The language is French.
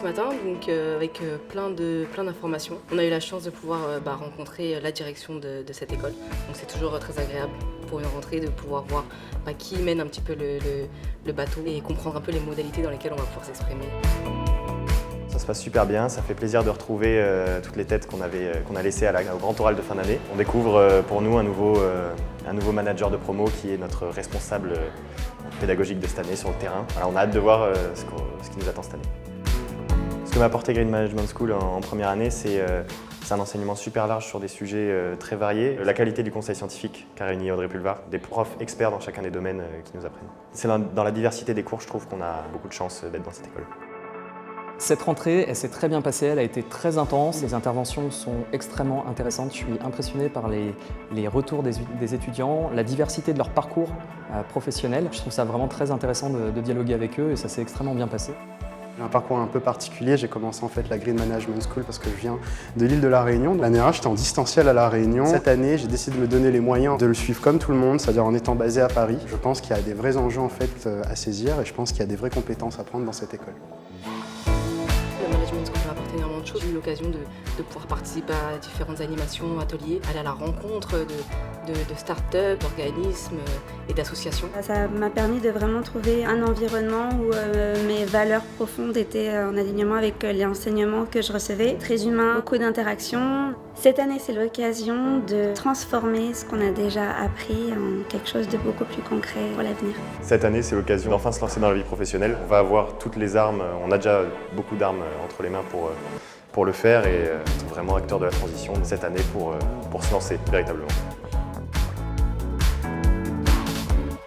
ce matin donc, avec plein d'informations. On a eu la chance de pouvoir rencontrer la direction de cette école. Donc c'est toujours très agréable pour une rentrée de pouvoir voir qui mène un petit peu le bateau et comprendre un peu les modalités dans lesquelles on va pouvoir s'exprimer. Ça se passe super bien, ça fait plaisir de retrouver toutes les têtes qu'on a laissées au grand oral de fin d'année. On découvre pour nous un nouveau manager de promo qui est notre responsable pédagogique de cette année sur le terrain. Voilà, on a hâte de voir ce qui nous attend cette année. Ce que m'a apporté Green Management School en première année, c'est un enseignement super large sur des sujets très variés. La qualité du conseil scientifique qu'a réuni Audrey Pulvar, des profs experts dans chacun des domaines qui nous apprennent. C'est dans la diversité des cours, je trouve qu'on a beaucoup de chance d'être dans cette école. Cette rentrée, elle s'est très bien passée, elle a été très intense. Les interventions sont extrêmement intéressantes. Je suis impressionné par les retours des étudiants, la diversité de leur parcours professionnel. Je trouve ça vraiment très intéressant de dialoguer avec eux et ça s'est extrêmement bien passé. J'ai un parcours un peu particulier. J'ai commencé en fait la Green Management School parce que je viens de l'île de la Réunion. L'année dernière, j'étais en distanciel à la Réunion. Cette année, j'ai décidé de me donner les moyens de le suivre comme tout le monde, c'est-à-dire en étant basé à Paris. Je pense qu'il y a des vrais enjeux en fait à saisir et je pense qu'il y a des vraies compétences à prendre dans cette école. Le management school m'a apporté énormément de choses. J'ai eu l'occasion de pouvoir participer à différentes animations, ateliers, aller à la rencontre de start-up, d'organismes et d'associations. Ça m'a permis de vraiment trouver un environnement où mes valeurs profondes étaient en alignement avec les enseignements que je recevais. Très humain, beaucoup d'interactions. Cette année, c'est l'occasion de transformer ce qu'on a déjà appris en quelque chose de beaucoup plus concret pour l'avenir. Cette année, c'est l'occasion d'enfin se lancer dans la vie professionnelle. On va avoir toutes les armes, on a déjà beaucoup d'armes entre les mains pour le faire et être vraiment acteur de la transition cette année pour se lancer véritablement.